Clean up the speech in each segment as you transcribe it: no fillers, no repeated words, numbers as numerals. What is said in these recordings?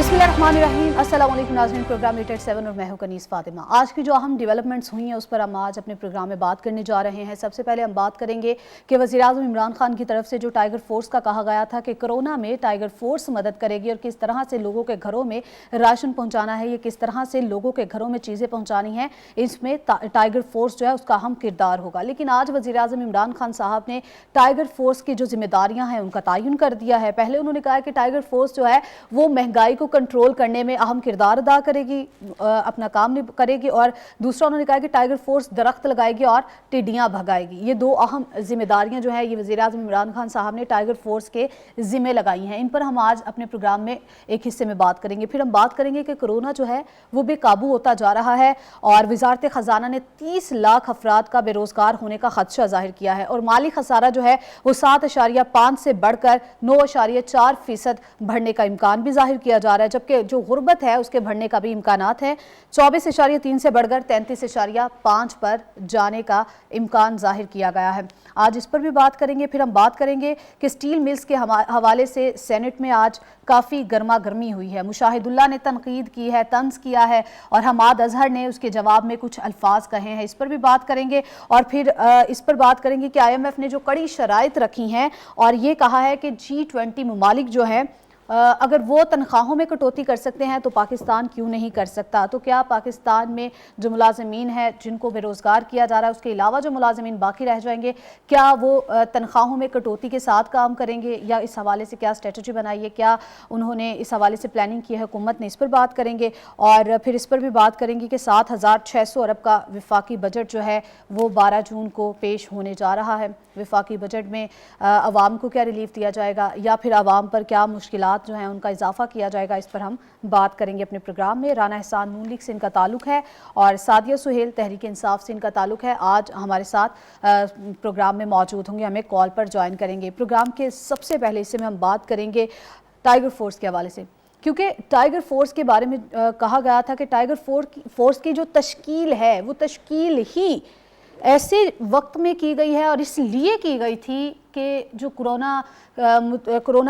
बिस्मिल्लाहिर्रहमानिर्रहीम। अस्सलाम वालेकुम नाज़रीन, प्रोग्राम 887 और मैं हूं कनीज़ फातिमा। आज की जो अहम डेवलपमेंट्स हुई हैं उस पर हम आज अपने प्रोग्राम में बात करने जा रहे हैं। सबसे पहले हम बात करेंगे कि वज़ीर-ए-आज़म इमरान खान की तरफ से जो टाइगर फोर्स का कहा गया था कि कोरोना में टाइगर फोर्स मदद करेगी और किस तरह से लोगों के घरों में राशन पहुँचाना है, ये किस तरह से लोगों के घरों में चीज़ें पहुँचानी हैं, इसमें टाइगर फोर्स जो है उसका अहम किरदार होगा। लेकिन आज वज़ीर-ए-आज़म इमरान खान साहब ने टाइगर फोर्स की जो जिम्मेदारियाँ हैं उनका तयन कर दिया है। पहले उन्होंने कहा कि टाइगर फोर्स जो है वो महंगाई को कंट्रोल करने में अहम किरदार अदा करेगी, अपना काम करेगी, और दूसरा उन्होंने कहा कि टाइगर फोर्स दरख्त लगाएगी और टिड्डियां भगाएगी। ये दो अहम जिम्मेदारियां जो है ये वज़ीर-ए-आज़म इमरान खान साहब ने टाइगर फोर्स के जिम्मे लगाई हैं। इन पर हम आज अपने प्रोग्राम में एक हिस्से में बात करेंगे। फिर हम बात करेंगे कि कोरोना जो है वो बेकाबू होता जा रहा है और वजारत ख़जाना ने 30 लाख अफराद का बेरोजगार होने का खदशा जाहिर किया है और माली खसारा जो है वो 7.5 से बढ़कर 9.4% बढ़ने का इम्कान भी जाहिर किया जा रहा है, जबकि जो गुर्बत है उसके बढ़ने का भी इम्कानात है। 24.3 से बढ़कर 33.5 पर जाने का इम्कान जाहिर किया गया है। आज इस पर भी बात करेंगे। फिर हम बात करेंगे कि स्टील मिल्स के हवाले से सेनेट में आज काफ़ी गर्मा गर्मी हुई है। मुशाहिदुल्लाह ने तनकीद की है, तंज किया है और हमाद अजहर ने उसके जवाब में कुछ अल्फाज कहे हैं। इस पर भी बात करेंगे और फिर इस पर बात करेंगे कि IMF ने जो कड़ी शराइत रखी हैं और ये कहा है कि G20 ममालिक जो है अगर वो तनख्वाहों में कटौती कर सकते हैं तो पाकिस्तान क्यों नहीं कर सकता। तो क्या पाकिस्तान में जो मुलाजमीन है जिनको बेरोज़गार किया जा रहा है उसके अलावा जो मुलाजमीन बाकी रह जाएंगे, क्या वो तनख्वाहों में कटौती के साथ काम करेंगे या इस हवाले से क्या स्ट्रेटजी बनाई है, क्या उन्होंने इस हवाले से प्लानिंग की है हुकूमत ने, इस पर बात करेंगे। और फिर इस पर भी बात करेंगे कि 7,600 अरब का वफाकी बजट जो है वो 12 जून को पेश होने जा रहा है। वफाकी बजट में आवाम को क्या रिलीफ दिया जाएगा या फिर आवाम पर क्या मुश्किलात जो हैं उनका इजाफा किया जाएगा, इस पर हम बात करेंगे अपने प्रोग्राम में। राना एहसान नून लीग से इनका ताल्लुक है और सादिया सुहेल तहरीक इंसाफ से इनका ताल्लुक है। आज हमारे साथ प्रोग्राम में मौजूद होंगे, हमें कॉल पर ज्वाइन करेंगे। प्रोग्राम के सबसे पहले हिस्से में हम बात करेंगे टाइगर फोर्स के हवाले से, क्योंकि टाइगर फोर्स के बारे में कहा गया था कि टाइगर फोर्स की जो तश्कील है वो तश्कील ही ऐसे वक्त में की गई है और इसलिए की गई थी कि जो कोरोना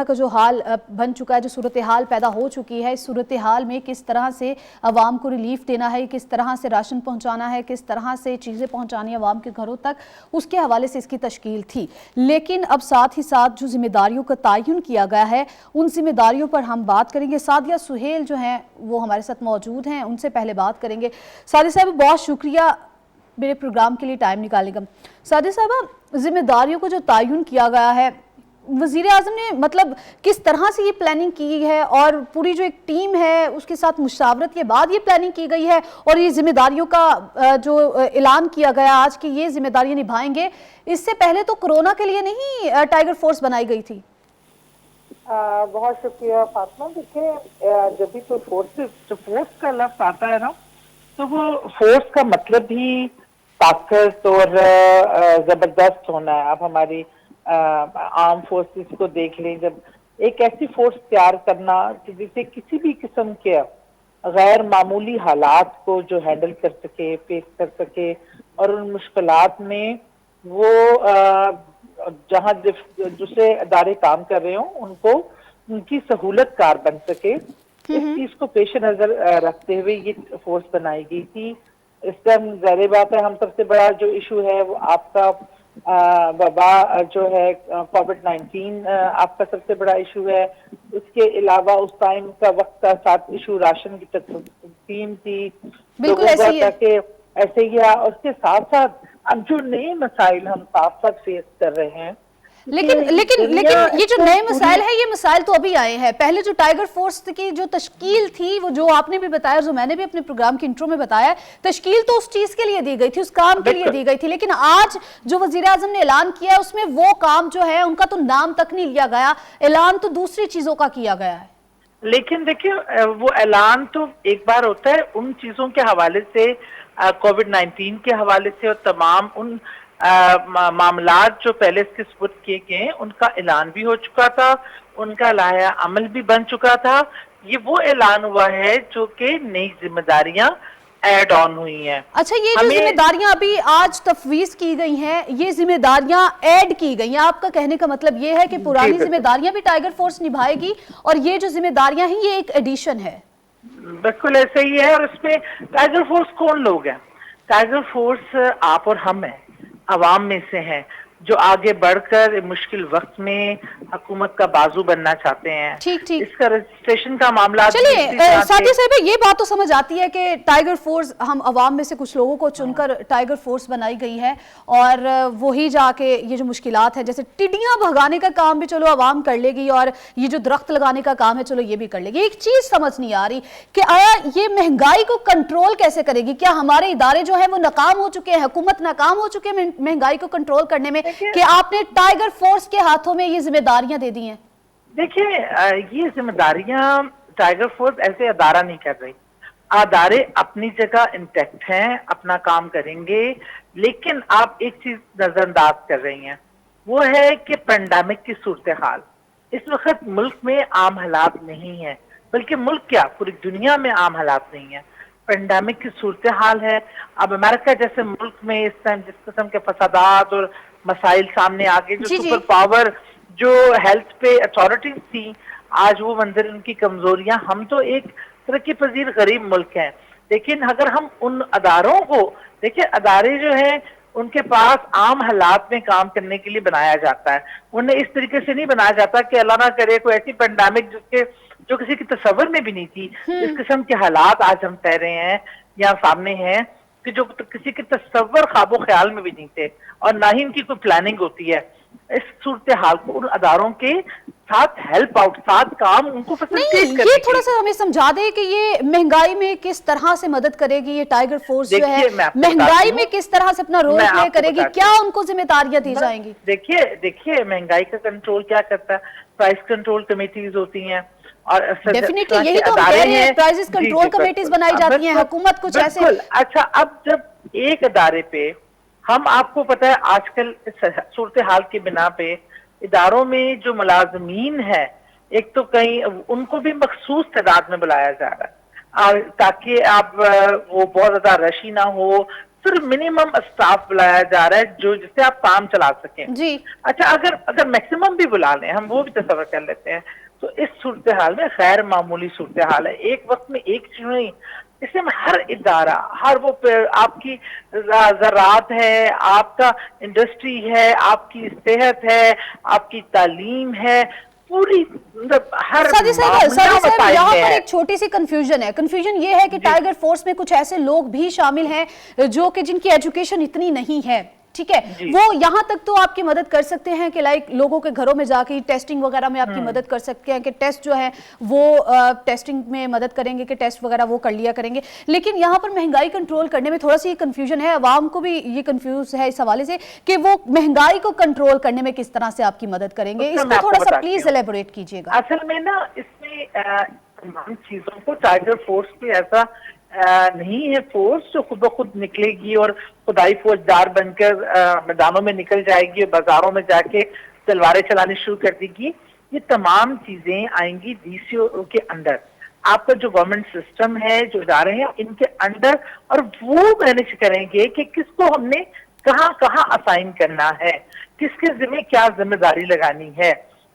का जो हाल बन चुका है, जो सूरत हाल पैदा हो चुकी है, इस सूरत हाल में किस तरह से आवाम को रिलीफ देना है, किस तरह से राशन पहुंचाना है, किस तरह से चीज़ें पहुंचानी है आवाम के घरों तक, उसके हवाले से इसकी तश्कील थी। लेकिन अब साथ ही साथ जो जिम्मेदारियों का तयन किया गया है उन जिम्मेदारियों पर हम बात करेंगे। सादिया सुहेल जो हैं वो हमारे साथ मौजूद हैं, उनसे पहले बात करेंगे। सादिया साहब बहुत शुक्रिया मेरे प्रोग्राम के लिए टाइम निकालने का। सादिया साहब, जिम्मेदारियों को जो तयन किया गया है वज़ीर आज़म ने मतलब किस तरह से ये प्लानिंग की है और पूरी जो एक टीम है उसके साथ मुशावरत के बाद ये प्लानिंग की गई है और ये जिम्मेदारियों का जो ऐलान किया गया आज की ये जिम्मेदारियां निभाएंगे, इससे पहले तो कोरोना के लिए नहीं टाइगर फोर्स बनाई गई थी। बहुत शुक्रिया फातिमा। देखिए, जब भी कोई फोर्स का लफ्ज आता है ना तो वो फोर्स का मतलब ही ताकत और जबरदस्त होना है। आप हमारी आर्म फोर्सेस को देख लें, जब एक ऐसी फोर्स तैयार करना जिसे किसी भी किस्म के गैर मामूली हालात को जो हैंडल कर सके, फेस कर सके और उन मुश्किलात में वो जहाँ दूसरे अदारे काम कर रहे हों उनको उनकी सहूलत कार बन सके, इस चीज को पेश नजर रखते हुए ये फोर्स बनाई गई थी। इस टाइम ज़ाहिर बात है हम सबसे बड़ा जो इशू है वो आपका वबा जो है कोविड-19 आपका सबसे बड़ा इशू है। उसके अलावा उस टाइम का वक्त का साथ इशू राशन की तकसीम थी, बिल्कुल ऐसे ही है। उसके साथ साथ अब जो नए मसाइल हम साथ साथ फेस कर रहे हैं, लेकिन ये जो नए मसाइल है, ये मसाइल तो अभी आए हैं। पहले जो टाइगर फोर्स की जो तश्कील थी वो जो आपने भी बताया, जो मैंने भी अपने प्रोग्राम की इंट्रो में बताया, तश्कील तो उस चीज के लिए दी गई थी, उस काम के लिए दी गई थी। लेकिन आज जो वजीर आजम ने ऐलान किया उसमें वो काम जो है उनका तो नाम तक नहीं लिया गया, ऐलान तो दूसरी चीजों का किया गया है। लेकिन देखिए, वो ऐलान तो एक बार होता है उन चीजों के हवाले से, कोविड-19 के हवाले से और तमाम उन मामलात जो पहले इसके सुपुर्द किए गए उनका ऐलान भी हो चुका था, उनका लाया अमल भी बन चुका था। ये वो ऐलान हुआ है जो कि नई जिम्मेदारियां ऐड ऑन हुई हैं। अच्छा, ये जो जिम्मेदारियां अभी आज तफवीज की गई हैं, ये जिम्मेदारियां ऐड की गई हैं, आपका कहने का मतलब ये है कि पुरानी जिम्मेदारियां भी टाइगर फोर्स निभाएगी और ये जो जिम्मेदारियां हैं ये एक एडिशन है? बिल्कुल ऐसे ही है। और इसमें टाइगर फोर्स कौन लोग हैं? टाइगर फोर्स आप और हम हैं, अवाम में से हैं, जो आगे बढ़कर मुश्किल वक्त में हुकूमत का बाजू बनना चाहते हैं। ठीक ठीक। इसका रजिस्ट्रेशन का मामला, चलिए साथी साहब, ये बात तो समझ आती है कि टाइगर फोर्स, हम अवाम में से कुछ लोगों को चुनकर टाइगर फोर्स बनाई गई है और वही जाके ये जो मुश्किलात है, जैसे टिड्डियां भगाने का काम भी चलो अवाम कर लेगी और ये जो दरख्त लगाने का काम है चलो ये भी कर लेगी। एक चीज समझ नहीं आ रही कि आया ये महंगाई को कंट्रोल कैसे करेगी? क्या हमारे इदारे जो है वो नाकाम हो चुके हैं, हुकूमत नाकाम हो चुके हैं महंगाई को कंट्रोल करने में, कि आपने टाइगर फोर्स के हाथों में ये जिम्मेदारियां दे दी हैं? देखिए, ये जिम्मेदारियां टाइगर फोर्स ऐसे अदारा नहीं कर रही। अदारे अपनी जगह इंटैक्ट हैं, अपना काम करेंगे, लेकिन आप एक चीज नजरअंदाज कर रही हैं, वो है कि पेंडेमिक की सूरत हाल इस वक्त मुल्क में आम हालात नहीं है, बल्कि मुल्क क्या पूरी दुनिया में आम हालात नहीं है, पेंडेमिक की सूरत हाल है। अब अमेरिका जैसे मुल्क में इस टाइम जिस किस्म के फसादात और मसाइल सामने आ गए, जो सुपर पावर, जो हेल्थ पे अथॉरिटीज थी, आज वो मंजर उनकी कमजोरियां। हम तो एक तरक्की पजीर गरीब मुल्क हैं, लेकिन अगर हम उन अदारों को देखिए, अदारे जो हैं उनके पास आम हालात में काम करने के लिए बनाया जाता है, उन्हें इस तरीके से नहीं बनाया जाता कि अल्लाह ना करे कोई ऐसी पेंडेमिक जो किसी की तस्वर में भी नहीं थी, इस किस्म के हालात आज हम तय रहे हैं या सामने हैं कि जो किसी के तस्वर ख्वाबो ख्याल में भी नहीं थे और ना ही उनकी कोई प्लानिंग होती है। इस सूरत हाल को उन अदारों के साथ हेल्प आउट, साथ काम उनको फैसिलिटेट करने, ये थोड़ा सा हमें समझा दे कि ये महंगाई में किस तरह से मदद करेगी, ये टाइगर फोर्स जो है महंगाई में किस तरह से अपना रोल प्ले करेगी, क्या उनको जिम्मेदारियां दी जाएंगी? देखिए महंगाई का कंट्रोल क्या करता है? प्राइस कंट्रोल कमेटीज होती हैं और डेफिनेटली यही तो हम कह रहे हैं, प्राइस कंट्रोल कमेटीज बनाई जाती हैं, हुकूमत कुछ ऐसे। अच्छा, अब जब एक अदारे पे हम, आपको पता है आजकल सूरत हाल की बिना पे इदारों में जो मुलाजमीन है, एक तो कहीं उनको भी मखसूस तादाद में बुलाया जा रहा है ताकि आप वो बहुत ज्यादा रशी ना हो, सिर्फ मिनिमम स्टाफ बुलाया जा रहा है जो जिससे आप काम चला सकें जी। अच्छा, अगर मैक्सिमम भी बुला लें, हम वो भी तस्वर कर लेते हैं, तो इस सूरत हाल में गैर मामूली सूरत हाल है। एक वक्त में एक चीज नहीं, इसमें हर इदारा, हर वो आपकी ज़राअत है, आपका इंडस्ट्री है, आपकी सेहत है, आपकी तालीम है, पूरी हर यहाँ पर एक छोटी सी कंफ्यूजन है। कंफ्यूजन ये है कि टाइगर फोर्स में कुछ ऐसे लोग भी शामिल हैं जो कि जिनकी एजुकेशन इतनी नहीं है, ठीक है, वो यहाँ तक तो आपकी मदद कर सकते हैं कि लाइक लोगों के घरों में जाके टेस्टिंग वगैरह में आपकी मदद कर सकते हैं कि टेस्ट जो है वो टेस्टिंग में मदद करेंगे कि टेस्ट वगैरह वो कर लिया करेंगे। लेकिन यहाँ पर महंगाई कंट्रोल करने में थोड़ा सी कंफ्यूजन है, अवाम को भी ये कंफ्यूज है इस हवाले से कि वो महंगाई को कंट्रोल करने में किस तरह से आपकी मदद करेंगे। इसको थोड़ा सा प्लीज एलेबोरेट कीजिएगा। असल में ना इसमें तमाम चीजों को टाइगर फोर्स पे ऐसा नहीं है फोर्स जो खुद ब खुद निकलेगी और खुदाई फौजदार बनकर मैदानों में निकल जाएगी और बाजारों में जाके तलवारें चलानी शुरू कर देगी। ये तमाम चीजें आएंगी डीसीओ के अंडर, आपका जो गवर्नमेंट सिस्टम है, जो इदारे हैं, इनके अंडर, और वो मैनेज करेंगे कि किसको हमने कहाँ कहाँ असाइन करना है, किसके जिम्मे क्या जिम्मेदारी लगानी है,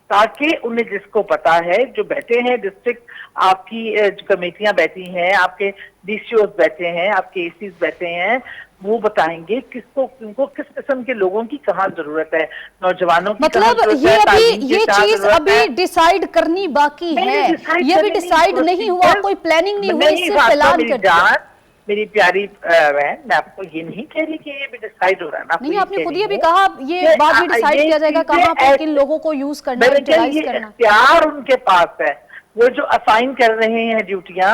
ताकि उन्हें जिसको पता है, जो बैठे हैं डिस्ट्रिक्ट आपकी जो कमेटियां बैठी हैं, आपके डीसीओ बैठे हैं, आपके एसीज बैठे हैं, वो बताएंगे किसको उनको किस किस्म के लोगों की कहाँ जरूरत है, नौजवानों की मतलब ये चीज अभी डिसाइड करनी बाकी है, ये अभी डिसाइड नहीं हुआ, कोई प्लानिंग नहीं हुई, सिर्फ ऐलान कर। मेरी प्यारी बहन, मैं आपको ये नहीं कह रही कि ये भी डिसाइड हो रहा है ना, नहीं, आपने खुद ही अभी कहा ये बाद में डिसाइड किया जाएगा कहाँ पर किन लोगों को यूज करना है, यूटिलाइज करना। इख्तियार उनके पास है, वो जो असाइन कर रहे हैं ड्यूटियां,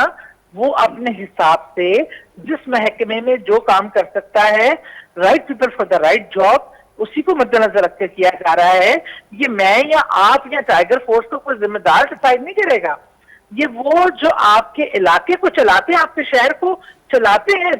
वो अपने हिसाब से जिस महकमे में जो काम कर सकता है, right people for the right job, उसी को मद्देनजर रख कर किया जा रहा है। ये मैं या आप या टाइगर फोर्स को कोई जिम्मेदार डिसाइड नहीं करेगा, ये वो जो आपके इलाके को चलाते हैं, आपके शहर को चलाते हैं,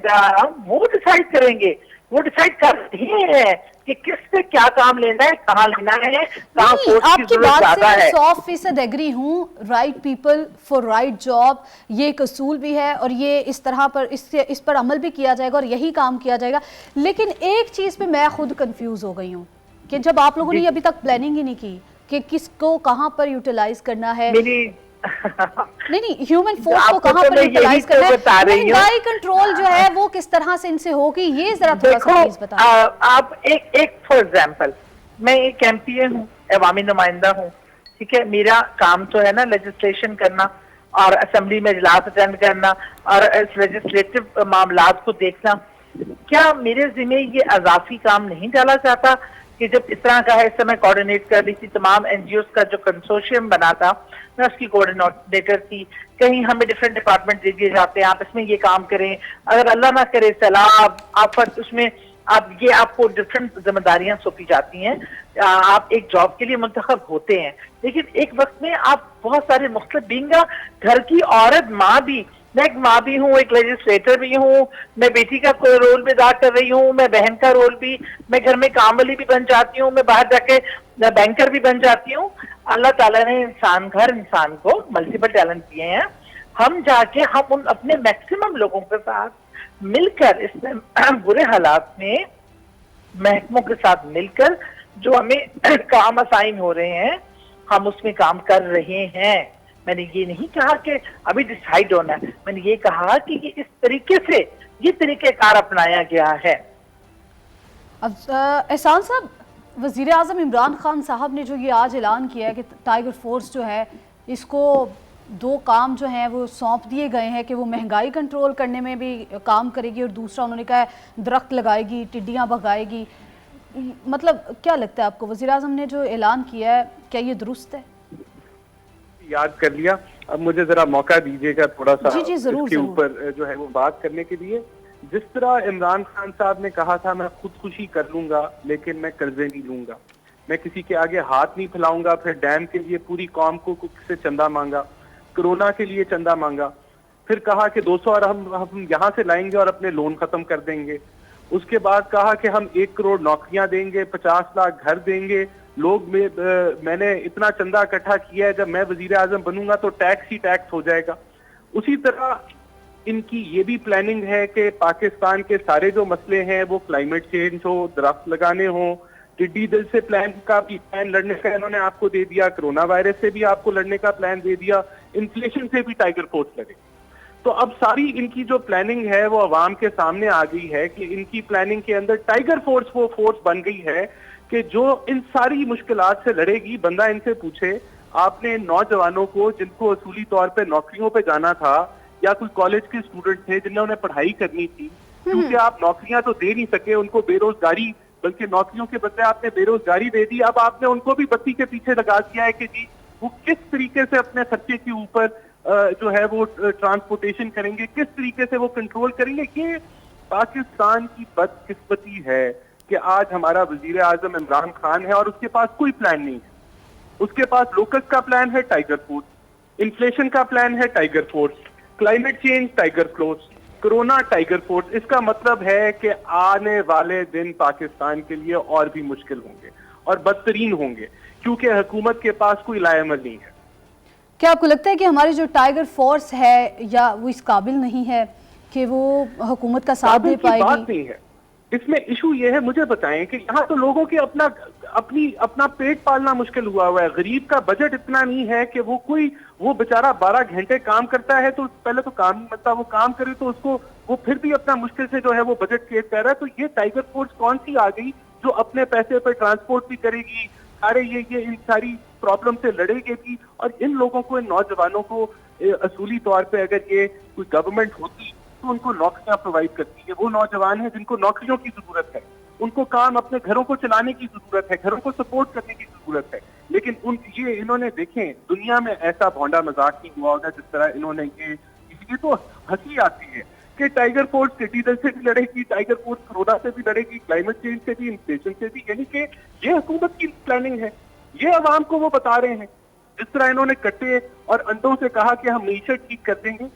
वो डिसाइड करेंगे वो डिसाइड कर रही है कि किस पे क्या काम लेना है, कहाँ लेना है, कहाँ फोर्स की आपकी जरूरत बात ज्यादा से है। 100% एग्री हूँ। Right people for right job, ये एक असूल भी है और ये इस तरह पर इस पर अमल भी किया जाएगा और यही काम किया जाएगा। लेकिन एक चीज पे मैं खुद कंफ्यूज हो गई हूँ कि जब आप लोगों ने जी अभी तक प्लानिंग ही नहीं की कि किसको कहाँ पर यूटिलाइज करना है, मेरी नहीं ह्यूमन फोर्स को आपको कहाँ तो पर मैं यही यूटिलाइज तो करना है, बता रही हूँ। महंगाई कंट्रोल जो है वो किस तरह से इनसे होगी, ये जरा थोड़ा देखो सा प्लीज बताएं। आप एक फॉर एग्जाम्पल, मैं एक एमपीए हूँ, अवामी नुमाइंदा हूँ, ठीक है। मेरा काम तो है ना लेजिस्लेशन करना और असेंबली में इजलास अटेंड करना और इस लेजिस्लेटिव मामलात को देखना। क्या मेरे जिम्मे ये अजाफी काम नहीं डाला जाता कि जब इस तरह का है, इस समय कोऑर्डिनेट कर रही थी तमाम एनजीओ का जो कंसोर्शियम बना था, मैं उसकी कोऑर्डिनेटर थी। कहीं हमें डिफरेंट डिपार्टमेंट दे दिए जाते हैं, आप इसमें ये काम करें, अगर अल्लाह ना करे सैलाब आफत, उसमें आप ये आपको डिफरेंट जिम्मेदारियां सौंपी जाती हैं। आप एक जॉब के लिए मुंतखब होते हैं, लेकिन एक वक्त में आप बहुत सारे मुख्तलिफ बींगा घर की औरत माँ भी, मैं एक माँ भी हूँ, एक लेजिस्लेटर भी हूँ, मैं बेटी का कोई रोल भी अदा कर रही हूँ, मैं बहन का रोल भी, मैं घर में काम वाली भी बन जाती हूँ, मैं बाहर जाके बैंकर भी बन जाती हूँ। अल्लाह ताला ने इंसान को मल्टीपल टैलेंट दिए हैं। हम जाके हम उन अपने मैक्सिमम लोगों के साथ मिलकर इस बुरे हालात में महकमों के साथ मिलकर जो हमें काम असाइन हो रहे हैं, हम उसमें काम कर रहे हैं। मैंने ये नहीं कहा कि अभी डिसाइड होना है, मैंने ये कहा कि ये इस तरीके से ये तरीकेकार अपनाया गया है। अब एहसान साहब, वज़ीर आज़म इमरान खान साहब ने जो ये आज ऐलान किया है कि टाइगर फोर्स जो है इसको दो काम जो हैं वो सौंप दिए गए हैं कि वो महंगाई कंट्रोल करने में भी काम करेगी और दूसरा उन्होंने कहा है दरख्त लगाएगी, टिड्डियाँ भगाएगी। मतलब क्या लगता है आपको, वज़ीर आज़म ने जो ऐलान किया है क्या ये दुरुस्त है? याद कर लिया, अब मुझे जरा मौका दीजिएगा थोड़ा सा जी, जरूर, इसके ऊपर जो है वो बात करने के लिए। जिस तरह इमरान खान साहब ने कहा था मैं खुदकुशी कर लूंगा लेकिन मैं कर्जे नहीं लूंगा, मैं किसी के आगे हाथ नहीं फैलाऊंगा, फिर डैम के लिए पूरी कौम को से चंदा मांगा, कोरोना के लिए चंदा मांगा, फिर कहा कि 200 अरब हम यहाँ से लाएंगे और अपने लोन खत्म कर देंगे। उसके बाद कहा कि हम 1 करोड़ नौकरियां देंगे, 50 लाख घर देंगे, मैंने इतना चंदा इकट्ठा किया है, जब मैं वजीर आजम बनूंगा तो टैक्स ही टैक्स हो जाएगा। उसी तरह इनकी ये भी प्लानिंग है कि पाकिस्तान के सारे जो मसले हैं वो क्लाइमेट चेंज हो, दरख्त लगाने हो, टिड्डी दल से प्लान लड़ने का इन्होंने आपको दे दिया, कोरोना वायरस से भी आपको लड़ने का प्लान दे दिया, इन्फ्लेशन से भी टाइगर फोर्स लड़े। तो अब सारी इनकी जो प्लानिंग है वो अवाम के सामने आ गई है कि इनकी प्लानिंग के अंदर टाइगर फोर्स वो फोर्स बन गई है कि जो इन सारी मुश्किलात से लड़ेगी। बंदा इनसे पूछे, आपने नौजवानों को जिनको असूली तौर पे नौकरियों पे जाना था या कोई कॉलेज के स्टूडेंट थे जिन्होंने पढ़ाई करनी थी, क्योंकि आप नौकरियां तो दे नहीं सके, उनको बेरोजगारी, बल्कि नौकरियों के बदले आपने बेरोजगारी दे दी। अब आपने उनको भी बत्ती के पीछे लगा दिया है कि जी वो किस तरीके से अपने खर्चे के ऊपर जो है वो ट्रांसपोर्टेशन करेंगे, किस तरीके से वो कंट्रोल करेंगे। ये पाकिस्तान की बदकिस्मती है कि आज हमारा वजीर आजम इमरान खान है और उसके पास कोई प्लान नहीं है। उसके पास लोकस का प्लान है टाइगर फोर्स, इन्फ्लेशन का प्लान है tiger force, climate change tiger force, corona tiger force. इसका मतलब है कि आने वाले दिन पाकिस्तान के लिए और भी मुश्किल होंगे और बदतरीन होंगे, क्योंकि हुकूमत के पास कोई लाएमल नहीं है। क्या आपको लगता है कि हमारी जो टाइगर फोर्स है या वो इस काबिल नहीं है कि वो हुकूमत का साथ दे पाएगी? बात नहीं है, इसमें इशू ये है, मुझे बताएं कि यहाँ तो लोगों के अपना पेट पालना मुश्किल हुआ है। गरीब का बजट इतना नहीं है कि वो बेचारा 12 घंटे काम करता है तो पहले तो काम नहीं मिलता, वो काम करे तो उसको वो फिर भी अपना मुश्किल से जो है वो बजट क्रिएट कर रहा है। तो ये टाइगर फोर्स कौन सी आ गई जो अपने पैसे पर ट्रांसपोर्ट भी करेगी, सारे ये सारी प्रॉब्लम से लड़ेगी भी। और इन लोगों को, इन नौजवानों को असूली तौर पे अगर ये कोई गवर्नमेंट होती तो उनको नौकरियां प्रोवाइड करती है। वो नौजवान है जिनको नौकरियों की जरूरत है, उनको काम अपने घरों को चलाने की जरूरत है, घरों को सपोर्ट करने की जरूरत है। लेकिन इन्होंने देखें, दुनिया में ऐसा भौंडा मजाक नहीं हुआ होगा जिस तरह इन्होंने इसलिए तो हंसी आती है कि टाइगर फोर्स टिड्डी दल से भी लड़ेगी, टाइगर फोर्स कोरोना से भी लड़ेगी, क्लाइमेट चेंज से भी, इन्फ्लेशन से भी। यानी कि ये हुकूमत की प्लानिंग है, ये अवाम को वो बता रहे हैं। जिस तरह इन्होंने कट्टे और अंडों से कहा कि हम मीशत ठीक कर देंगे,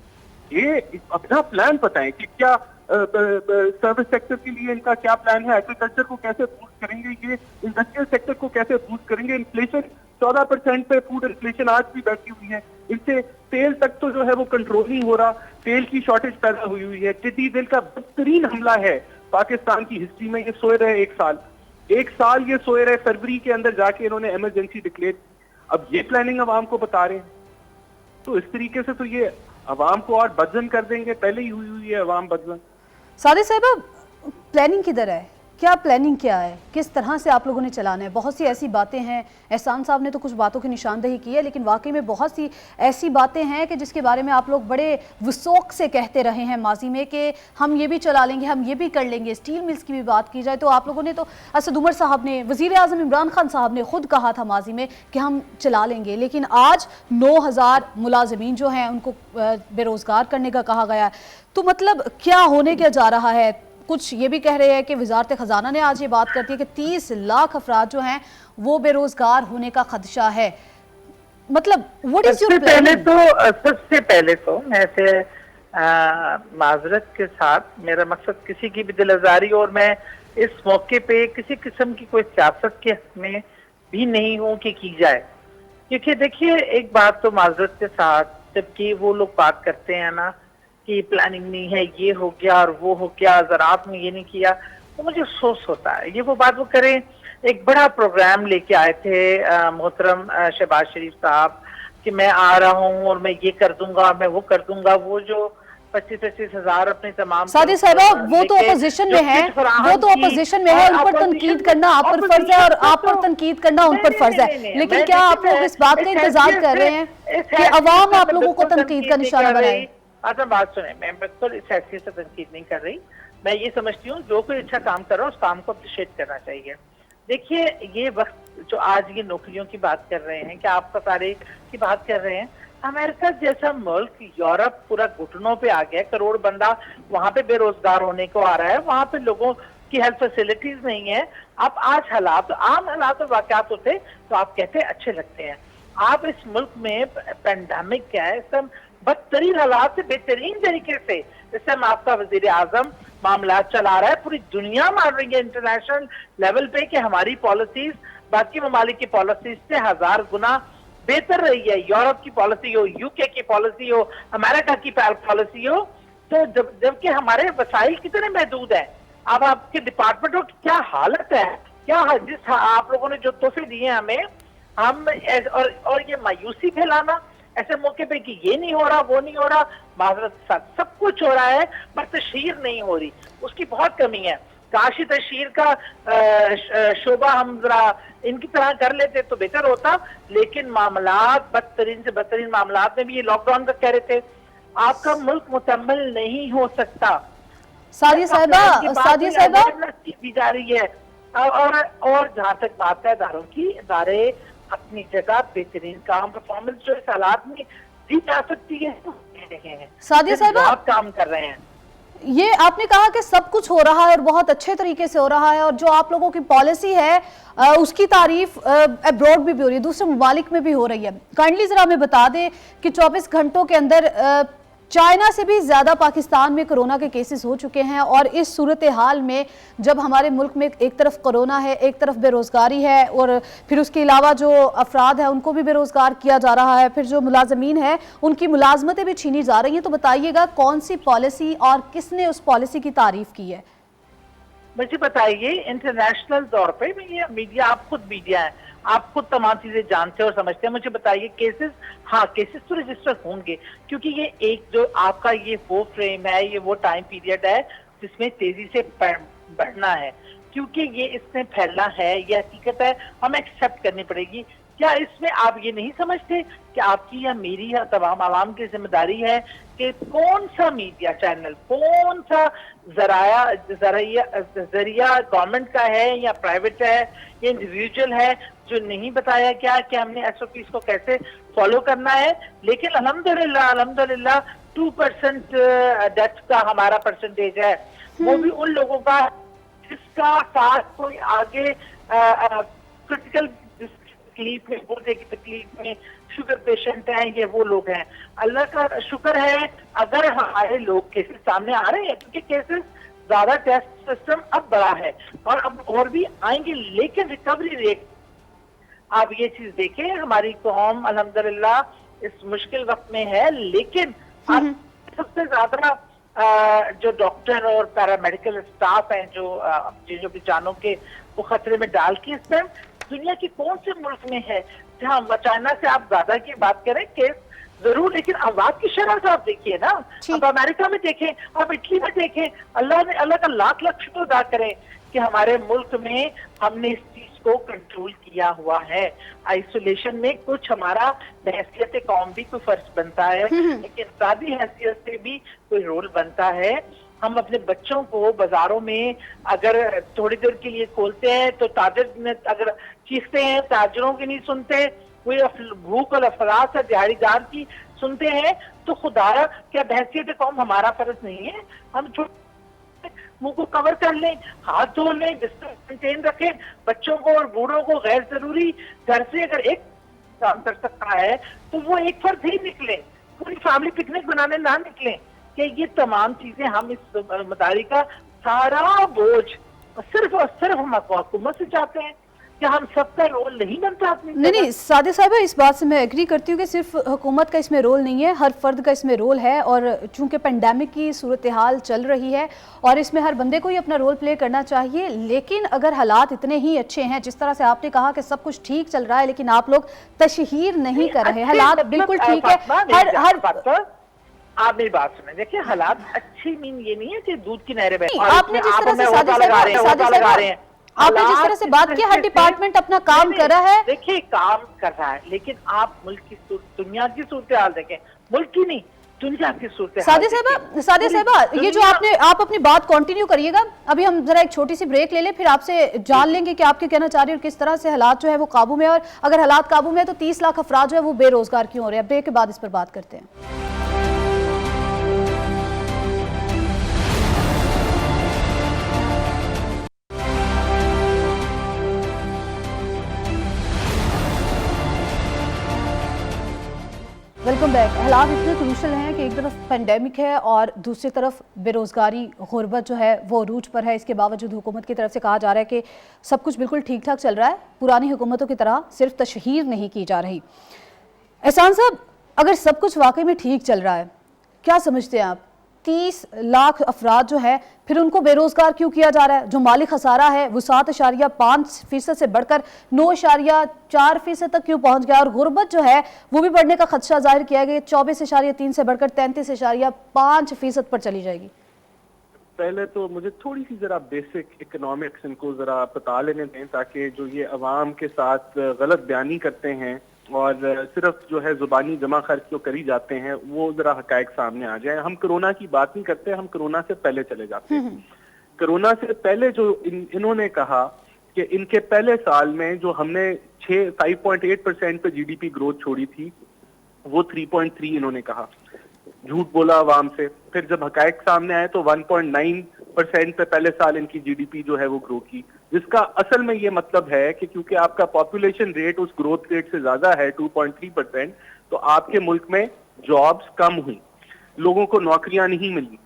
ये अपना प्लान बताएं कि क्या सर्विस सेक्टर के लिए इनका क्या प्लान है, एग्रीकल्चर को कैसे बूस्ट करेंगे, ये इंडस्ट्रियल सेक्टर को कैसे बूस्ट करेंगे। इन्फ्लेशन 14% पे फूड इन्फ्लेशन आज भी बैठी हुई है, इससे तेल तक तो जो है वो कंट्रोल नहीं हो रहा, तेल की शॉर्टेज पैदा हुई हुई है। टिड्डी दल का बदतरीन हमला है पाकिस्तान की हिस्ट्री में। ये सोए रहे एक साल ये सोए रहे, फरवरी के अंदर जाके इन्होंने इमरजेंसी डिक्लेयर, अब ये प्लानिंग अवाम को बता रहे हैं। तो इस तरीके से तो ये अवाम को और बदजन कर देंगे, पहले ही हुई है अवाम बदजन। सादिया साहिबा, प्लानिंग किधर है, क्या प्लानिंग क्या है, किस तरह से आप लोगों ने चलाना है? बहुत सी ऐसी बातें हैं, एहसान साहब ने तो कुछ बातों की निशानदही की है, लेकिन वाकई में बहुत सी ऐसी बातें हैं कि जिसके बारे में आप लोग बड़े वसौक से कहते रहे हैं माजी में कि हम ये भी चला लेंगे, हम ये भी कर लेंगे। स्टील मिल्स की भी बात की जाए तो आप लोगों ने तो, असद उमर साहब ने, वज़ीर आज़म इमरान खान साहब ने खुद कहा था माजी में कि हम चला लेंगे, लेकिन आज 9000 मुलाजमीन जो हैं उनको बेरोज़गार करने का कहा गया है। तो मतलब क्या होने क्या जा रहा है? कुछ ये भी कह रहे हैं कि वजारत खजाना ने आज ये बात करती है कि 30 लाख अफराद जो हैं वो बेरोजगार होने का खदशा है। मतलब व्हाट इज योर प्लान? सबसे पहले तो मैं से माजरत के साथ, मेरा मकसद किसी की भी दिल आजारी, और मैं इस मौके पे किसी किस्म की कोई सियासत के हक में भी नहीं हूँ कि की जाए। क्योंकि देखिए, एक बात तो माजरत के साथ, जबकि वो लोग बात करते हैं ना कि प्लानिंग नहीं है, ये हो गया और वो हो गया, ज़राअत में ये नहीं किया, तो मुझे अफसोस होता है। ये वो बात वो करें, एक बड़ा प्रोग्राम लेके आए थे मोहतरम शहबाज शरीफ साहब कि मैं आ रहा हूँ और मैं ये कर दूंगा, मैं वो कर दूंगा। वो जो 25-25 हजार अपने तमाम, सादिया साहिबा, वो तो अपोजिशन में है, वो तो अपोजिशन में है, उन पर तनकीद करना आप पर फर्ज है और आप पर तनकीद करना उन पर फर्ज है। लेकिन क्या आप लोग इस बात का इंतजार कर रहे हैं कि अवाम आप लोगों को तनकीद का निशाना बनाए? अच्छा, बात सुने, मैं बिल्कुल इस हैसियत से तनकीद नहीं कर रही। मैं ये समझती हूँ जो कोई अच्छा काम कर रहा है उस काम को अप्रिशिएट करना चाहिए। देखिए, ये वक्त जो आज ये नौकरियों की बात कर रहे हैं, क्या आप सारे की बात कर रहे हैं, अमेरिका जैसा मुल्क, यूरोप पूरा घुटनों पे आ गया, करोड़ बंदा वहां पे बेरोजगार होने को आ रहा है, वहां पे लोगों की हेल्थ फैसिलिटीज नहीं है। आप आज हालात, आम हालात और वाकयात होते तो आप कहते अच्छे लगते हैं। आप इस मुल्क में पेंडेमिक क्या है, सब बदतरीन हालात से बेहतरीन तरीके से इस टाइम आपका वजीर आजम मामला चला रहा है। पूरी दुनिया मान रही है इंटरनेशनल लेवल पे कि हमारी पॉलिसीज बाकी ममालिक की पॉलिसीज से 1000 गुना बेहतर रही है। यूरोप की पॉलिसी हो, यूके की पॉलिसी हो, अमेरिका की पॉलिसी हो, तो जबकि हमारे वसाइल कितने महदूद है। अब आपके डिपार्टमेंटों की क्या हालत है, क्या जिस आप लोगों ने जो तोहफे दिए हमें, हम और ये मायूसी फैलाना ऐसे मौके पे कि ये नहीं हो रहा, वो नहीं हो रहा, माजरत के साथ सब कुछ हो रहा है पर तशहीर नहीं हो रही, उसकी बहुत कमी है। काशी तशहीर का शोभा हम जरा इनकी तरह कर लेते तो बेहतर होता, लेकिन मामलात बदतरीन से बदतरीन मामलात में भी ये लॉकडाउन का कह रहे थे। आपका मुल्क मुकम्मल नहीं हो सकता। सादिया साहिबा की जा रही है। और जहां तक बात है इदारों की, इदारे अपनी जगह बेहतरीन काम परफॉर्मेंस जो इस हालात में दी जा सकती है, सादिया साहिबा आप काम कर रहे हैं। ये आपने कहा कि सब कुछ हो रहा है और बहुत अच्छे तरीके से हो रहा है, और जो आप लोगों की पॉलिसी है उसकी तारीफ अब्रॉड भी हो रही है, दूसरे ममालिक में भी हो रही है। काइंडली जरा हमें बता दें कि 24 घंटों के अंदर चाइना से भी ज़्यादा पाकिस्तान में कोरोना के केसेस हो चुके हैं, और इस सूरत हाल में जब हमारे मुल्क में एक तरफ कोरोना है, एक तरफ बेरोज़गारी है, और फिर उसके अलावा जो अफराद हैं उनको भी बेरोज़गार किया जा रहा है, फिर जो मुलाजमीन हैं उनकी मुलाजमतें भी छीनी जा रही हैं, तो बताइएगा कौन सी पॉलिसी और किसने उस पॉलिसी की तारीफ की है? मुझे बताइए, इंटरनेशनल तौर पे मीडिया, आप खुद मीडिया है, आप खुद तमाम चीजें जानते और समझते हैं, मुझे बताइए केसेस, हाँ केसेस तो रजिस्टर होंगे, क्योंकि ये एक जो आपका ये वो फ्रेम है, ये वो टाइम पीरियड है जिसमें तेजी से बढ़ना है, क्योंकि ये इसमें फैलना है, ये हकीकत है, हमें एक्सेप्ट करनी पड़ेगी। क्या इसमें आप ये नहीं समझते कि आपकी या मेरी या तमाम आवाम की जिम्मेदारी है कि कौन सा मीडिया चैनल, कौन सा जरिया गवर्नमेंट का है या प्राइवेट है या इंडिविजुअल है, जो नहीं बताया क्या कि हमने एसओपीज को कैसे फॉलो करना है। लेकिन अल्हम्दुलिल्लाह 2% डेथ का हमारा परसेंटेज है, वो भी उन लोगों का जिसका साथ कोई आगे क्रिटिकल तकलीफ में, गुर्दे की तकलीफ में, शुगर पेशेंट हैं, ये वो लोग हैं। अल्लाह का शुक्र है अगर हमारे लोग केसेस सामने आ रहे हैं, क्योंकि केसेस ज्यादा, टेस्ट सिस्टम अब बड़ा है और अब और भी आएंगे, लेकिन रिकवरी रेट, आप ये चीज देखें, हमारी कौम अल्हम्दुलिल्लाह इस मुश्किल वक्त में है, लेकिन अब सबसे ज्यादा जो डॉक्टर और पैरामेडिकल स्टाफ हैं जो भी जानों के वो खतरे में डाल के, इसमें दुनिया के कौन से मुल्क में है जहाँ चाइना से आप ज्यादा की बात करें केस जरूर, लेकिन आवाज की शरह से आप देखिए ना, आप अमेरिका में देखें, आप इटली में देखें, अल्लाह का लाख लाख शुक्र अदा करें कि हमारे मुल्क में हमने इस चीज को कंट्रोल किया हुआ है। आइसोलेशन में कुछ हमारा हैसियत कौम भी कोई फर्ज बनता है, लेकिन सादी हैसियत से भी कोई रोल बनता है। हम अपने बच्चों को बाजारों में अगर थोड़ी देर के लिए खोलते हैं तो ताजिर में अगर चीखते हैं, ताजिरों की नहीं सुनते, कोई भूख और अफराज है दिहाड़ीदार की सुनते हैं, तो खुदारा क्या हैसियत कौम हमारा फर्ज नहीं है? हम मुंह को कवर कर लें, हाथ धो लें, डिस्टेंस मेंटेन रखें, बच्चों को और बूढ़ों को गैर जरूरी घर से अगर एक काम कर सकता है तो वो एक फर्द ही निकले, पूरी फैमिली पिकनिक बनाने ना निकले। कि ये तमाम चीजें हम इस मदारी का सारा बोझ सिर्फ और सिर्फ हम हुकूमत से चाहते हैं कि हम सबका रोल नहीं बनता अपनी। नहीं, सादिया साहिबा, इस बात से मैं एग्री करती हूँ कि सिर्फ हुकूमत का इसमें रोल नहीं है, हर फर्द का इसमें रोल है। और चूंकि पेंडेमिक की सूरत हाल चल रही है और इसमें हर बंदे को ही अपना रोल प्ले करना चाहिए, लेकिन अगर हालात इतने ही अच्छे हैं, जिस तरह से आपने कहा कि सब कुछ ठीक चल रहा है, लेकिन आप लोग तशहीर नहीं कर रहे, हालात बिल्कुल ठीक है। हर आप मेरी बात सुने, देखिए हालात अच्छी मीन ये नहीं है कि दूध की नहरें बह, आपने जिस तरह से आपने जिस तरह से बात की, हर डिपार्टमेंट अपना काम कर रहा है। देखिए काम कर रहा है, लेकिन आप मुल्क की दुनिया की सूरत हाल देखें, मुल्क की नहीं दुनिया की सूरत। सादिया साहिबा, ये जो आप अपनी बात कंटिन्यू करिएगा, अभी हम जरा एक छोटी सी ब्रेक ले लें, फिर आपसे जान लेंगे कि आप क्या कहना चाह रही है और किस तरह से हालात जो है वो काबू में है, और अगर हालात काबू में है तो 30 लाख अफराद जो है वो बेरोजगार क्यों हो रहे हैं। ब्रेक के बाद इस पर बात करते हैं। Welcome back. हालात इतने क्रूशल हैं कि एक तरफ पेंडेमिक है और दूसरी तरफ बेरोज़गारी, गुर्बत जो है वो अरूज पर है। इसके बावजूद हुकूमत की तरफ से कहा जा रहा है कि सब कुछ बिल्कुल ठीक ठाक चल रहा है, पुरानी हुकूमतों की तरह सिर्फ तशहीर नहीं की जा रही। एहसान साहब, अगर सब कुछ वाकई में ठीक चल रहा है, क्या समझते हैं आप 30 लाख अफराद जो है फिर उनको बेरोजगार क्यों किया जा रहा है? जो माली खसारा है वो 7.5% से बढ़कर 9.4% तक क्यों पहुंच गया? और गुर्बत जो है वो भी बढ़ने का खदशा जाहिर किया गया, 24.3 से बढ़कर 33.5% पर चली जाएगी। पहले तो मुझे थोड़ी सी जरा बेसिक इकोनॉमिक्स इनको जरा बता लेने दें, ताकि जो ये अवाम के साथ गलत बयानी करते हैं और सिर्फ जो है जुबानी जमा खर्च जो करी जाते हैं वो जरा हकायक सामने आ जाए। हम कोरोना की बात नहीं करते, हम कोरोना से पहले चले जाते हैं। कोरोना से पहले जो इन्होंने कहा कि इनके पहले साल में जो हमने 5.8% पे जीडीपी ग्रोथ छोड़ी थी, वो 3.3 इन्होंने कहा, झूठ बोला अवाम से। फिर जब हकायक सामने आए तो 1.9% पे पहले साल इनकी जीडीपी जो है वो ग्रो की, जिसका असल में ये मतलब है कि क्योंकि आपका पॉपुलेशन रेट उस ग्रोथ रेट से ज्यादा है 2.3%, तो आपके मुल्क में जॉब्स कम हुई, लोगों को नौकरियां नहीं मिली,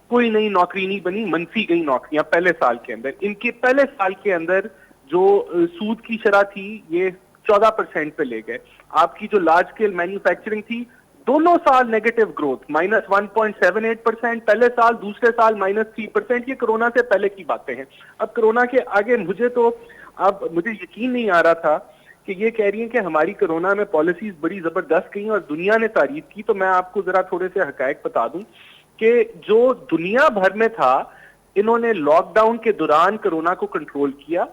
कोई नई नौकरी नहीं बनी, मनफी गई नौकरियां पहले साल के अंदर। इनके पहले साल के अंदर जो सूद की शरह थी ये 14% पे ले गए। आपकी जो लार्ज स्केल मैन्युफैक्चरिंग थी, दोनों साल नेगेटिव ग्रोथ, -1.78% पहले साल, दूसरे साल -3%। ये कोरोना से पहले की बातें हैं। अब कोरोना के आगे मुझे यकीन नहीं आ रहा था कि ये कह रही हैं कि हमारी कोरोना में पॉलिसीज बड़ी जबरदस्त गई और दुनिया ने तारीफ की। तो मैं आपको जरा थोड़े से हकायक बता दूं कि जो दुनिया भर में था, इन्होंने लॉकडाउन के दौरान कोरोना को कंट्रोल किया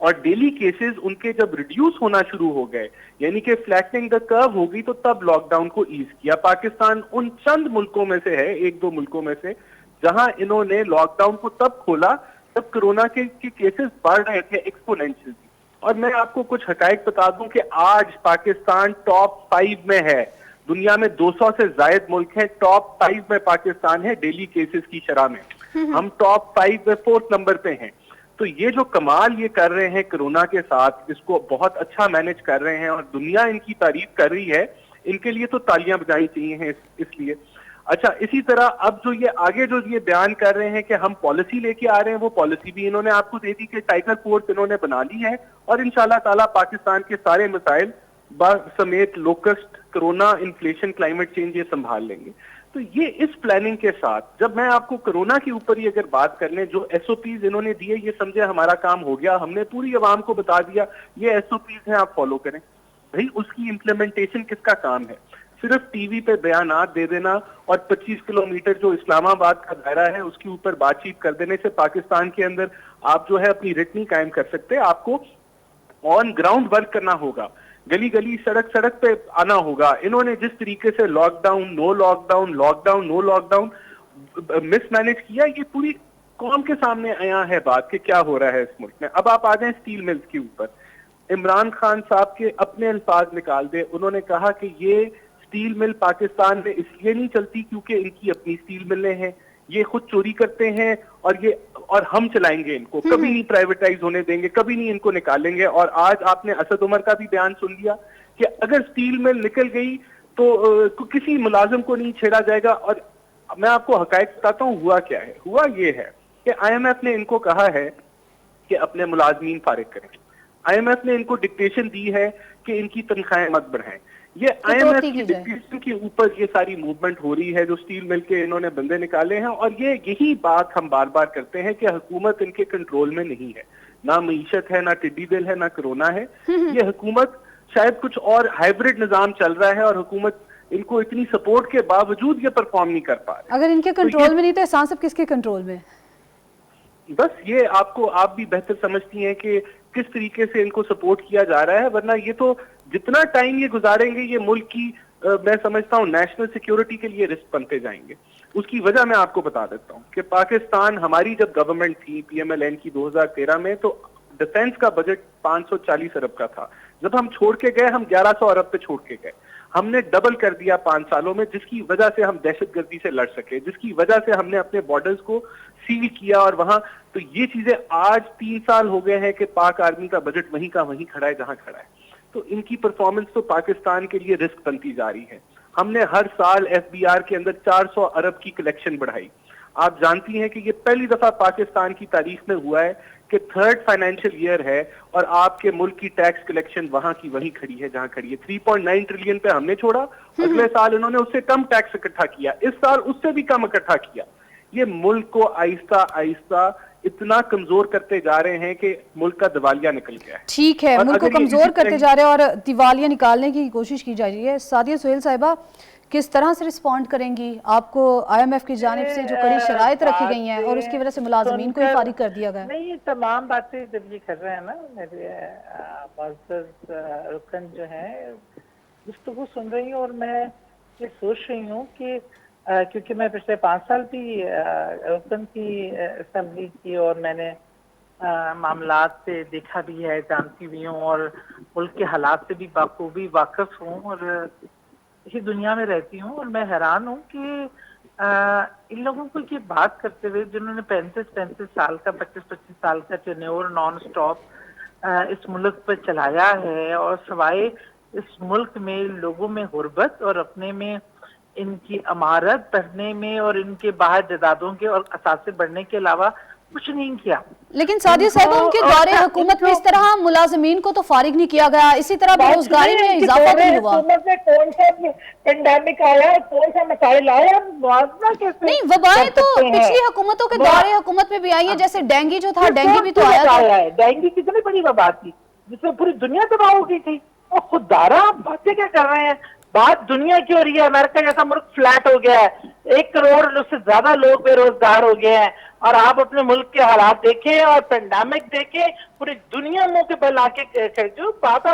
और डेली केसेस उनके जब रिड्यूस होना शुरू हो गए, यानी कि फ्लैटनिंग द कर्व हो गई, तो तब लॉकडाउन को ईज किया। पाकिस्तान उन चंद मुल्कों में से है, 1-2 मुल्कों में से, जहां इन्होंने लॉकडाउन को तब खोला जब कोरोना के केसेस बढ़ रहे थे एक्सपोनेंशियली। और मैं आपको कुछ हकायक बता दूं कि आज पाकिस्तान टॉप 5 में है। दुनिया में 200 से ज्यादा मुल्क हैं, टॉप 5 में पाकिस्तान है डेली केसेस की शरह में। हम टॉप 5 में 4th नंबर पे हैं। तो ये जो कमाल ये कर रहे हैं कोरोना के साथ, इसको बहुत अच्छा मैनेज कर रहे हैं और दुनिया इनकी तारीफ कर रही है, इनके लिए तो तालियां बजानी चाहिए हैं इसलिए। अच्छा, इसी तरह अब जो ये आगे जो ये बयान कर रहे हैं कि हम पॉलिसी लेके आ रहे हैं, वो पॉलिसी भी इन्होंने आपको दे दी कि टाइगर फोर्स इन्होंने बना ली है और इंशाल्लाह ताला पाकिस्तान के सारे मसाइल समेत locust, corona, inflation, climate change ये संभाल लेंगे। तो ये इस प्लानिंग के साथ, जब मैं आपको कोरोना के ऊपर ही अगर बात कर लें, जो एसओपीज इन्होंने दिए, ये समझे हमारा काम हो गया, हमने पूरी आवाम को बता दिया ये एसओपीज हैं, आप फॉलो करें। भाई उसकी इम्प्लीमेंटेशन किसका काम है? सिर्फ टीवी पे बयानात दे देना और 25 किलोमीटर जो इस्लामाबाद का दायरा है उसके ऊपर बातचीत कर देने से पाकिस्तान के अंदर आप जो है अपनी रिट नहीं कायम कर सकते। आपको ऑन ग्राउंड वर्क करना होगा, गली गली, सड़क सड़क पे आना होगा। इन्होंने जिस तरीके से lockdown, no lockdown, lockdown, no lockdown mismanage किया, ये पूरी कौम के सामने आया है बात कि क्या हो रहा है इस मुल्क में। अब आप आ जाए स्टील मिल्स के ऊपर, इमरान खान साहब के अपने अल्फाज निकाल दे, उन्होंने कहा कि ये स्टील मिल पाकिस्तान में इसलिए नहीं चलती क्योंकि इनकी अपनी स्टील मिलें हैं, ये खुद चोरी करते हैं और हम चलाएंगे इनको, कभी नहीं प्राइवेटाइज होने देंगे, कभी नहीं इनको निकालेंगे। और आज आपने असद उमर का भी बयान सुन लिया कि अगर स्टील मिल निकल गई तो किसी मुलाजिम को नहीं छेड़ा जाएगा। और मैं आपको हकायक बताता हूँ हुआ क्या है। हुआ ये है कि IMF ने इनको कहा है कि अपने मुलाजमीन फारिग करें। IMF ने इनको डिक्टेशन दी है कि इनकी तनख्वाहें मत बढ़ाएं। ये IMF की डिक्टेशन के ऊपर ये सारी मूवमेंट हो रही है, जो स्टील मिल के इन्होंने बंदे निकाले हैं। और ये यही बात हम बार बार करते हैं कि हुकूमत इनके कंट्रोल में नहीं है, ना मईशत है, ना टिड्डी बिल है, ना कोरोना है। ये हुकूमत शायद कुछ और हाइब्रिड निजाम चल रहा है और हुकूमत इनको इतनी सपोर्ट के बावजूद ये परफॉर्म नहीं कर पा रही। अगर इनके कंट्रोल में नहीं तो एहसान साहब किसके कंट्रोल में? बस ये आप भी बेहतर समझती हैं कि किस तरीके से इनको सपोर्ट किया जा रहा है। वरना ये तो जितना टाइम ये गुजारेंगे, ये मुल्क की मैं समझता हूँ नेशनल सिक्योरिटी के लिए रिस्क बनते जाएंगे। उसकी वजह मैं आपको बता देता हूँ कि पाकिस्तान, हमारी जब गवर्नमेंट थी PMLN की 2013 में, तो डिफेंस का बजट 540 अरब का था। जब हम छोड़ के गए, हम 1100 अरब पे छोड़ के गए। हमने डबल कर दिया 5 सालों में, जिसकी वजह से हम दहशतगर्दी से लड़ सके, जिसकी वजह से हमने अपने बॉर्डर्स को सील किया। और वहां तो ये चीजें आज 3 साल हो गए हैं कि पाक आर्मी का बजट वहीं का वहीं खड़ा है जहां खड़ा है। तो इनकी परफॉर्मेंस तो पाकिस्तान के लिए रिस्क बनती जा रही है। हमने हर साल FBR के अंदर 400 अरब की कलेक्शन बढ़ाई। आप जानती हैं कि ये पहली दफा पाकिस्तान की तारीख में हुआ है कि 3rd फाइनेंशियल ईयर है और आपके मुल्क की टैक्स कलेक्शन वहां की वहीं खड़ी है जहां खड़ी है। 3.9 ट्रिलियन पे हमने छोड़ा, अगले साल इन्होंने उससे कम टैक्स इकट्ठा किया, इस साल उससे भी कम इकट्ठा किया। ये मुल्क को आहिस्ता आहिस्ता इतना कमजोर करते जा रहे हैं कि मुल्क का दिवालिया निकल गया है। ठीक है, मुल्क को कमजोर करते जा रहे हैं और दिवालिया निकालने की कोशिश की जा रही है। सादिया सुहेल साहिबा किस तरह से रिस्पॉन्ड करेंगी? आपको IMF की जानिब से जो कड़ी शराइत रखी गई हैं और उसकी वजह से मुलाजमीन को ही फारिग कर दिया गया। नहीं, ये तमाम बातें जब ये कर रहे हैं ना, मेरे रुकन जो है गुफ्तगू सुन रही हूँ और मैं ये सोच रही हूँ कि क्योंकि मैं पिछले 5 साल भी रुकन की असेंबली की और मैंने मामलात से देखा भी है, जानती भी हूँ और मुल्क के हालात से भी बाखूबी वाकिफ हूँ और इसी दुनिया में रहती हूँ। और मैं हैरान हूँ कि इन लोगों को ये बात करते हुए, जिन्होंने 35 साल का 25 साल का टेन्योर नॉन स्टॉप इस मुल्क पर चलाया है और सवाए इस मुल्क में लोगों में गुर्बत और अपने में इनकी अमारत बढ़ने में और इनके बाहर जदादों के और असासे बढ़ने के अलावा कुछ नहीं किया। लेकिन सादिया साहिबा, उनके दौरे हुकूमत में इस तरह मुलाजमीन को तो फारिग नहीं किया गया, इसी तरह बेरोजगारी में इजाफा नहीं हुआ। हुकूमत में कौन सा पेंडेमिक आया, कौन सा मसाइल आया, मुआवजा कैसे? नहीं, वबाएं तो पिछली हुकूमतों के दौरे हुकूमत में भी आई है, जैसे डेंगू जो था, डेंगू भी तो आया था। डेंगू कितनी बड़ी वबा थी जिसमें पूरी दुनिया तबाह हो गई थी। और खुदारा आप बातें क्या कर रहे हैं? बात दुनिया की हो रही है। अमेरिका जैसा मुल्क फ्लैट हो गया है, 1 करोड़ उससे ज्यादा लोग बेरोजगार हो गए हैं और आप अपने मुल्क के हालात देखें और पेंडेमिक देखें, पूरी दुनिया मुंह के बल आके जो बात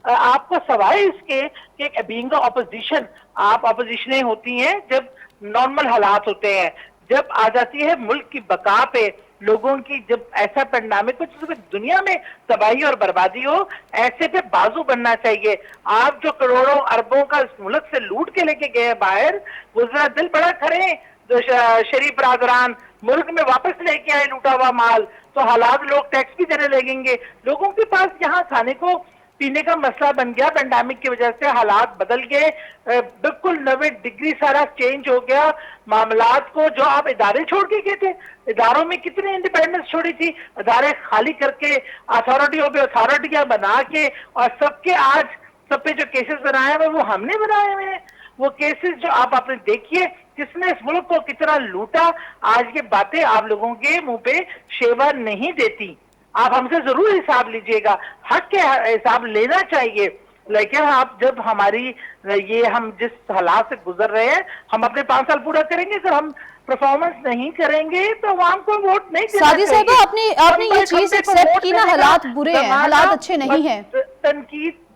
आपको सवाए इसके कि बीइंग ऑपोजिशन, आप ऑपोजिशनें होती हैं जब नॉर्मल हालात होते हैं, जब आ जाती है मुल्क की बका पे लोगों की, जब ऐसा पेंडेमिक कुछ दुनिया में तबाही और बर्बादी हो, ऐसे पे बाजू बनना चाहिए। आप जो करोड़ों अरबों का इस मुल्क से लूट के लेके गए बाहर, वो जरा दिल बड़ा करें। जो शरीफ बरादरान मुल्क में वापस लेके आए लूटा हुआ माल, तो हालात लोग टैक्स भी देने लगेंगे। लोगों के पास यहाँ खाने को पीने का मसला बन गया, पेंडेमिक की वजह से हालात बदल गए, बिल्कुल 90 डिग्री सारा चेंज हो गया मामलात को। जो आप इदारे छोड़ के गए थे, इदारों में कितनी इंडिपेंडेंस छोड़ी थी, इदारे खाली करके अथॉरिटियों पे अथॉरिटियां बना के, और सबके आज सब पे जो केसेस बनाए हुए वो हमने बनाए हुए हैं। वो केसेस जो आप आपने देखिए किसने इस मुल्क को कितना लूटा, आज ये बातें आप लोगों के मुंह पे शेवा नहीं देती। आप हमसे जरूर हिसाब लीजिएगा, हक के हिसाब लेना चाहिए, लेकिन आप जब हमारी ये हम जिस हालात से गुजर रहे हैं, हम अपने 5 साल पूरा करेंगे, अगर हम परफॉर्मेंस नहीं करेंगे तो आवाम को वोट नहीं देना सादी चाहिए। साहब आपने ये चीज एक्सेप्ट की ना, हालात बुरे हैं, हालात अच्छे नहीं हैं।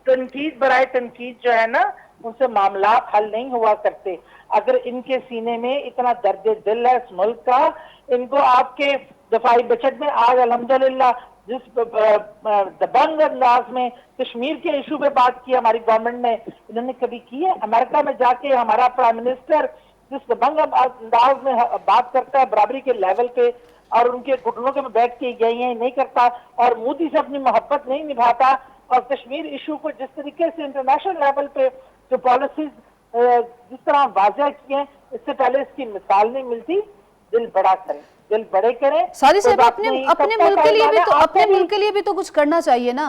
तनकीद बराए तनकीद जो है ना, उनसे मामला हल नहीं हुआ करते। अगर इनके सीने में इतना दर्द दिल है इस मुल्क का, इनको आपके दफाई बजट में आज अल्हम्दुलिल्लाह जिस दबंग अंदाज में कश्मीर के इशू पे बात की हमारी गवर्नमेंट ने, इन्होंने कभी की है? अमेरिका में जाके हमारा प्राइम मिनिस्टर जिस दबंग अंदाज में बात करता है बराबरी के लेवल पे, और उनके घुटनों के में बैठ के यही नहीं करता, और मोदी से अपनी मोहब्बत नहीं निभाता, और कश्मीर इशू को जिस तरीके से इंटरनेशनल लेवल पे जो पॉलिसीज जिस तरह वाज़ह की हैं, इससे पहले इसकी मिसाल नहीं मिलती। दिल बड़ा करें, दिल बड़े करें। सादी साहब अपने मुल्क के लिए भी तो अपने मुल्क के लिए भी तो कुछ करना चाहिए ना।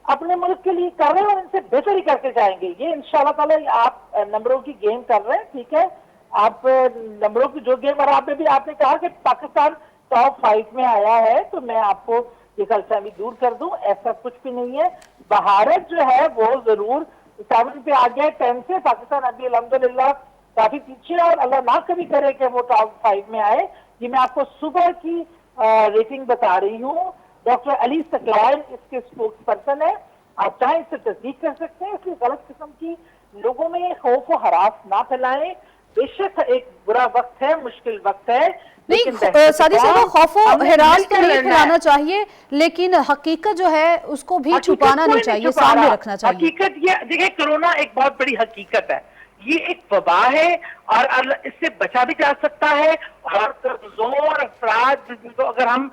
अपने मुल्क के लिए कर रहे हैं और इनसे बेहतर ही करके जाएंगे। ये इंशाल्लाह ताला आप नंबरों की गेम कर रहे हैं, ठीक है, आप नंबरों की जो गेम, और आपने कहा कि पाकिस्तान टॉप 5 में आया है, तो मैं आपको ये गलतफहमी दूर कर दूं, ऐसा कुछ भी नहीं है। भारत जो है वो जरूर 7 पे आ गया, 10 से पाकिस्तान अभी अल्हम्दुलिल्लाह काफी पीछे, और अल्लाह ना कभी करे कि वो टॉप 5 में आए। ये मैं आपको सुबह की रेटिंग बता रही हूँ। डॉक्टर अली सकलाइन इसके स्पोक्स पर्सन है, आप चाहे इससे तस्दीक कर सकते हैं। इसलिए गलत किस्म की लोगों में खौफ व हरास ना फैलाएं। बेशक एक बुरा वक्त है, मुश्किल वक्त है, नहीं सादी साहब खौफ व हिरास तो नहीं फैलाना चाहिए, लेकिन हकीकत जो है उसको भी छुपाना नहीं चाहिए, सामने रखना चाहिए। हकीकत ये देखिए, कोरोना एक बहुत बड़ी हकीकत है, ये एक वबा है और इससे बचा भी जा सकता है। और कमजोर अफराद को अगर हम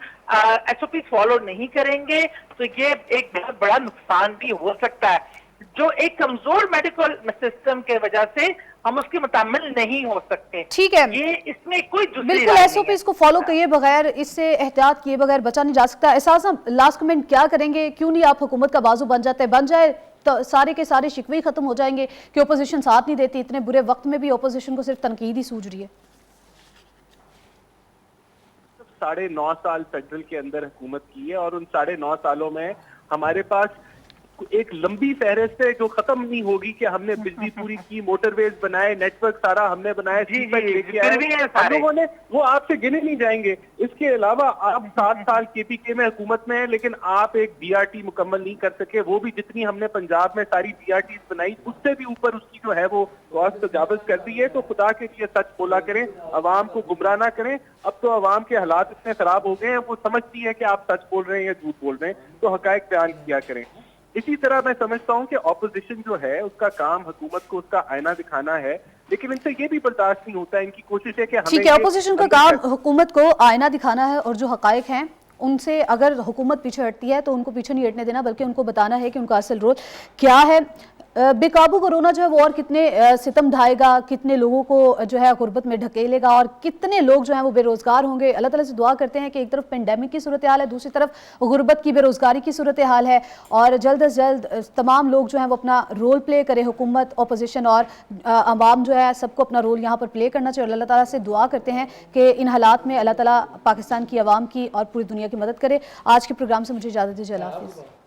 SOP फॉलो नहीं करेंगे तो ये एक बहुत बड़ा नुकसान भी हो सकता है। जो एक कमजोर मेडिकल सिस्टम के वजह से हम उसके मुताबिक नहीं हो सकते। ठीक है, ये इसमें कोई बिल्कुल SOPs को फॉलो किए बगैर, इससे एहतियात किए बगैर बचा नहीं जा सकता। एहसास हम लास्ट कमेंट क्या करेंगे, क्यों नहीं आप हुकूमत का बाजू बन जाते, बन जाए तो सारे के सारे शिकवे ही खत्म हो जाएंगे कि ओपोजिशन साथ नहीं देती। इतने बुरे वक्त में भी ओपोजिशन को सिर्फ तनकीद ही सूझ रही है। 9.5 साल फेडरल के अंदर हुकूमत की है, और उन 9.5 सालों में हमारे पास एक लंबी फहरिस्त है जो खत्म नहीं होगी कि हमने बिजली पूरी की, मोटरवेज बनाए, नेटवर्क सारा हमने बनाया, हम लोगों ने, वो आपसे गिने नहीं जाएंगे। इसके अलावा आप 7 साल KPK में हुकूमत में है, लेकिन आप एक BRT मुकम्मल नहीं कर सके। वो भी जितनी हमने पंजाब में सारी BRTs बनाई, उससे भी ऊपर उसकी जो है वो कॉस्ट तजावुज कर दी है। तो खुदा के लिए सच बोला करें, अवाम को गुमराह ना करें। अब तो अवाम के हालात इतने खराब हो गए हैं, वो समझती है कि आप सच बोल रहे हैं या झूठ बोल रहे हैं, तो हकायक बयान किया करें। इसी तरह मैं समझता हूं कि ऑपोजिशन जो है उसका काम हुकूमत को उसका आईना दिखाना है, लेकिन इनसे ये भी बर्दाश्त नहीं होता। इनकी कोशिश है कि ठीक है, ऑपोजिशन का काम हुकूमत को आईना दिखाना है, और जो हकायक हैं उनसे अगर हुकूमत पीछे हटती है तो उनको पीछे नहीं हटने देना, बल्कि उनको बताना है कि उनका असल रोल क्या है। बेकाबू कोरोना जो है वो और कितने सितम ढाएगा, कितने लोगों को जो है गुर्बत में ढकेलेगा, और कितने लोग जो हैं वो बेरोजगार होंगे। अल्लाह ताला से दुआ करते हैं कि एक तरफ पेंडेमिक की सूरत हाल है, दूसरी तरफ गुर्बत की, बेरोजगारी की सूरत हाल है, और जल्द अज जल्द तमाम लोग जो हैं वो अपना रोल प्ले करें। हुकूमत, अपोजिशन और अवाम जो है सबको अपना रोल यहाँ पर प्ले करना चाहिए। अल्लाह ताला से दुआ करते हैं कि इन हालात में अल्लाह ताला पाकिस्तान की आवाम की और पूरी दुनिया की मदद करे। आज के प्रोग्राम से मुझे इजाज़त दीजिए, अल्लाह हाफ़िज़।